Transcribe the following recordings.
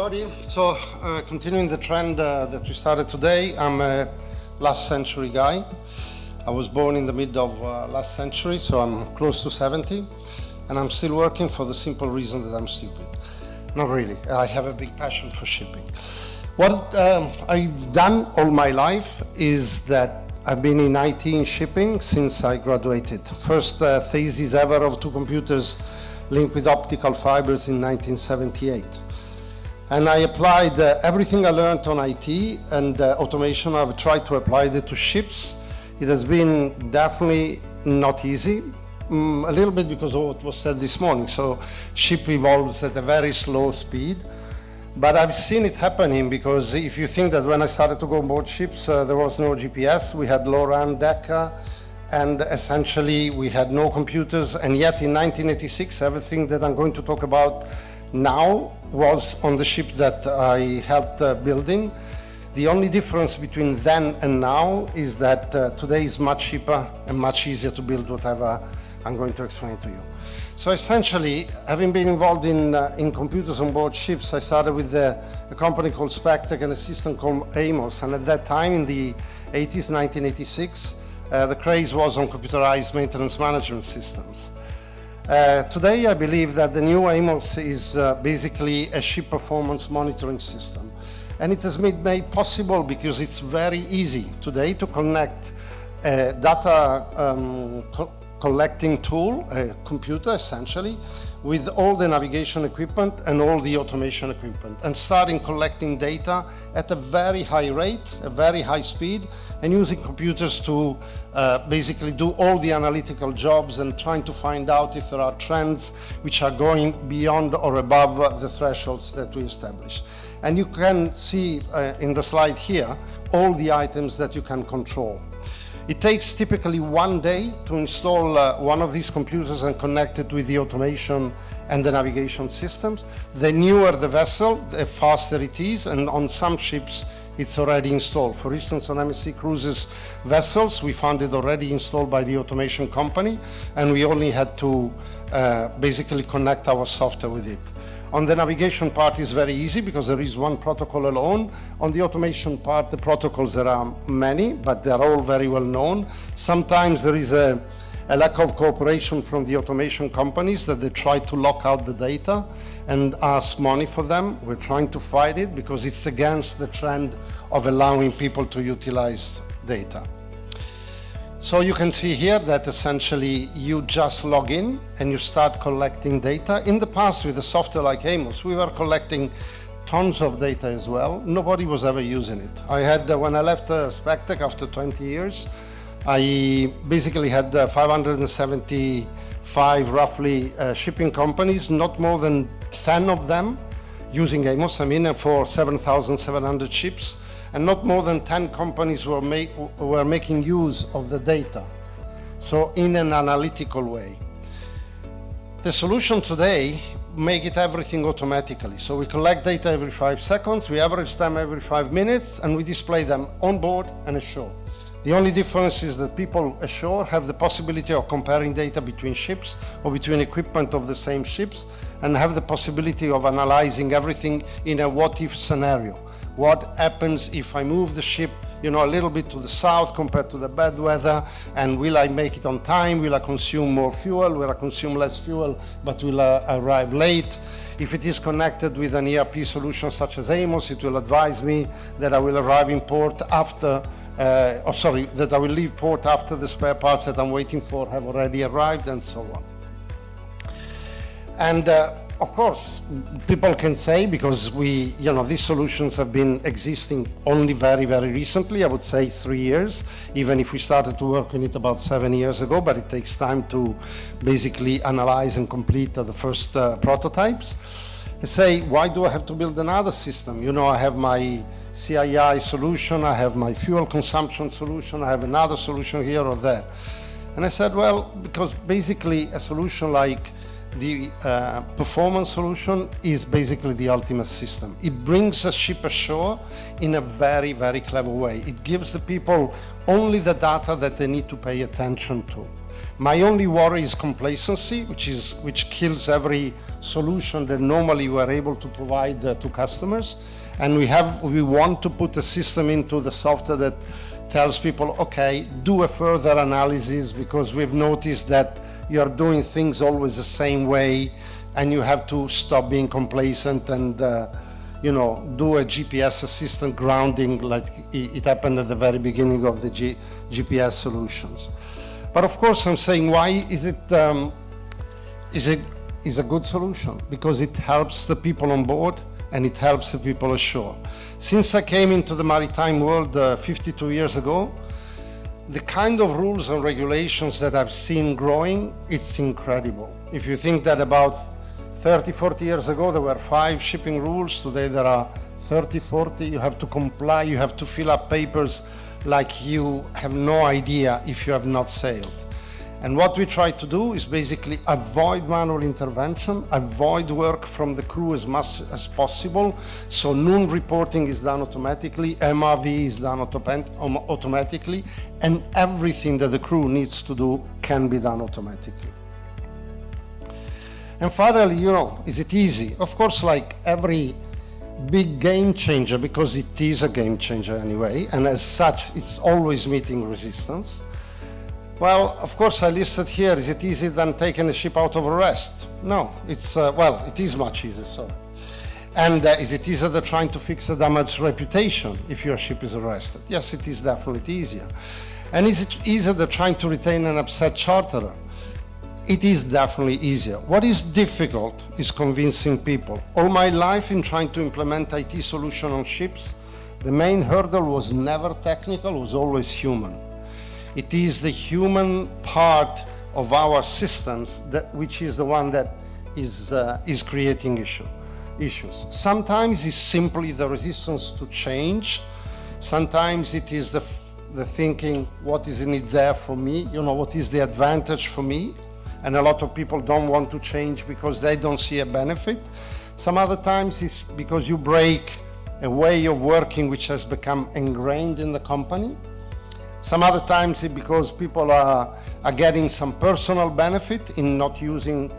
everybody. So, continuing the trend that we started today, I'm a last century guy. I was born in the mid of last century, so I'm close to 70, and I'm still working for the simple reason that I'm stupid. Not really, I have a big passion for shipping. What I've done all my life is that I've been in IT and shipping since I graduated. First thesis ever of two computers linked with optical fibers in 1978. And I applied everything I learned on IT and automation. I've tried to apply it to ships. It has been definitely not easy, a little bit because of what was said this morning. So ship evolves at a very slow speed. But I've seen it happening, because if you think that when I started to go on board ships, there was no GPS, we had low-run DECA, and essentially we had no computers, and yet in 1986 everything that I'm going to talk about now was on the ship that I helped building. The only difference between then and now is that today is much cheaper and much easier to build whatever I'm going to explain to you. So essentially, having been involved in computers on board ships, I started with a company called Spectec and a system called Amos, and at that time in the 80s, 1986, the craze was on computerized maintenance management systems. Today, I believe that the new Amos is basically a ship performance monitoring system. And it has been made possible because it's very easy today to connect a data collecting tool, a computer essentially, with all the navigation equipment and all the automation equipment, and starting collecting data at a very high rate, a very high speed, and using computers to basically do all the analytical jobs and trying to find out if there are trends which are going beyond or above the thresholds that we established. And you can see in the slide here all the items that you can control. It takes typically 1 day to install one of these computers and connect it with the automation and the navigation systems. The newer the vessel, the faster it is, and on some ships it's already installed. For instance, on MSC Cruises vessels, we found it already installed by the automation company, and we only had to basically connect our software with it. On the navigation part is very easy because there is one protocol alone. On the automation part, the protocols, there are many, but they're all very well known. Sometimes there is a lack of cooperation from the automation companies, that they try to lock out the data and ask money for them. We're trying to fight it because it's against the trend of allowing people to utilize data. So you can see here that essentially you just log in and you start collecting data. In the past, with a software like Amos, we were collecting tons of data as well. Nobody was ever using it. I had, when I left Spectec after 20 years, I basically had 575 roughly shipping companies, not more than 10 of them using Amos, for 7,700 ships. And not more than 10 companies were making use of the data, so in an analytical way. The solution today make it everything automatically. So we collect data every 5 seconds, we average them every 5 minutes, and we display them on board and ashore. The only difference is that people ashore have the possibility of comparing data between ships or between equipment of the same ships, and have the possibility of analyzing everything in a what-if scenario. What happens if I move the ship, a little bit to the south compared to the bad weather, and will I make it on time? Will I consume more fuel? Will I consume less fuel, but will I arrive late? If it is connected with an ERP solution such as Amos, it will advise me that I will arrive in port after, that I will leave port after the spare parts that I'm waiting for have already arrived, and so on. And of course, people can say, because these solutions have been existing only very, very recently, I would say 3 years, even if we started to work on it about 7 years ago, but it takes time to basically analyze and complete the first prototypes. I say, why do I have to build another system? I have my CII solution, I have my fuel consumption solution, I have another solution here or there. And I said, well, because basically a solution like the performance solution is basically the ultimate system. It brings a ship ashore in a very, very clever way. It gives the people only the data that they need to pay attention to. My only worry is complacency, which kills every solution that normally we're able to provide to customers. And we want to put a system into the software that tells people, okay, do a further analysis, because we've noticed that you're doing things always the same way, and you have to stop being complacent and do a GPS assistant grounding like it happened at the very beginning of the GPS solutions. But of course, I'm saying, why is it a good solution? Because it helps the people on board and it helps the people ashore. Since I came into the maritime world 52 years ago, the kind of rules and regulations that I've seen growing, it's incredible. If you think that about 30, 40 years ago, there were 5 shipping rules. Today there are 30, 40. You have to comply, you have to fill up papers like you have no idea if you have not sailed. And what we try to do is basically avoid manual intervention, avoid work from the crew as much as possible. So noon reporting is done automatically, MRV is done automatically, and everything that the crew needs to do can be done automatically. And finally, is it easy? Of course, like every big game changer, because it is a game changer anyway, and as such, it's always meeting resistance. Well, of course, I listed here, is it easier than taking a ship out of arrest? No, it is much easier, sorry. And is it easier than trying to fix a damaged reputation if your ship is arrested? Yes, it is definitely easier. And is it easier than trying to retain an upset charterer? It is definitely easier. What is difficult is convincing people. All my life in trying to implement IT solution on ships, the main hurdle was never technical, it was always human. It is the human part of our systems which is the one that is creating issues. Sometimes it's simply the resistance to change. Sometimes it is the thinking, what is in it there for me? What is the advantage for me? And a lot of people don't want to change because they don't see a benefit. Some other times it's because you break a way of working which has become ingrained in the company. Some other times it's because people are getting some personal benefit in not using,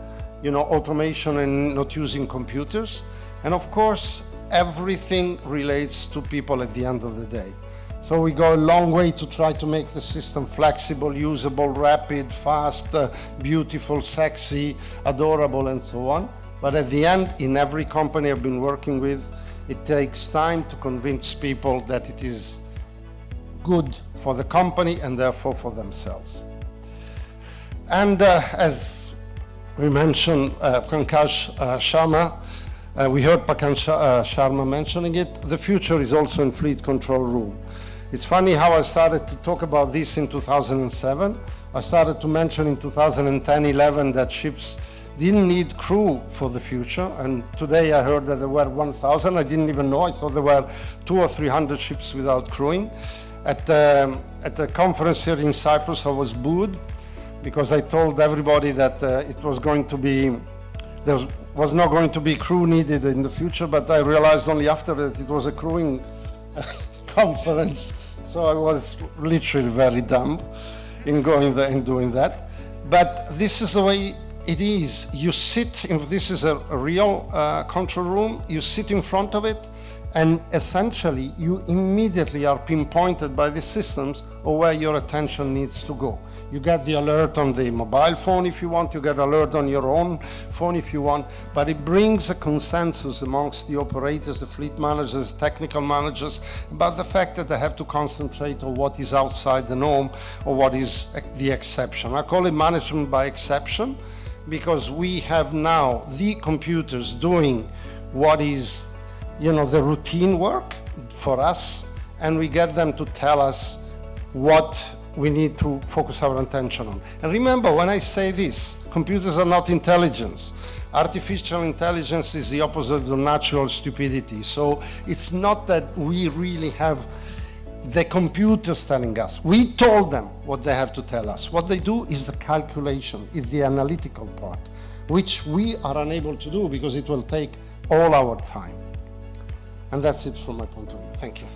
automation and not using computers. And of course, everything relates to people at the end of the day. So we go a long way to try to make the system flexible, usable, rapid, fast, beautiful, sexy, adorable, and so on. But at the end, in every company I've been working with, it takes time to convince people that it is good for the company and therefore for themselves. And as we mentioned, Pankaj Sharma, we heard Pankaj Sharma mentioning it, the future is also in fleet control room. It's funny how I started to talk about this in 2007. I started to mention in 2010-11 that ships didn't need crew for the future, and today I heard that there were 1,000. I didn't even know. I thought there were 200 or 300 ships without crewing. At the conference here in Cyprus, I was booed because I told everybody that it was going to be, there was not going to be crew needed in the future, but I realized only after that it was a crewing conference. So I was literally very dumb in going there and doing that. But this is the way it is. You sit, this is a real control room, you sit in front of it, and essentially you immediately are pinpointed by the systems of where your attention needs to go. You get the alert on the mobile phone if you want, you get alert on your own phone if you want, but it brings a consensus amongst the operators, the fleet managers, the technical managers, about the fact that they have to concentrate on what is outside the norm or what is the exception. I call it management by exception, because we have now the computers doing what is the routine work for us, and we get them to tell us what we need to focus our attention on. And remember, when I say this, computers are not intelligence. Artificial intelligence is the opposite of natural stupidity. So it's not that we really have the computers telling us. We told them what they have to tell us. What they do is the calculation, is the analytical part, which we are unable to do because it will take all our time. And that's it from my point of view. Thank you.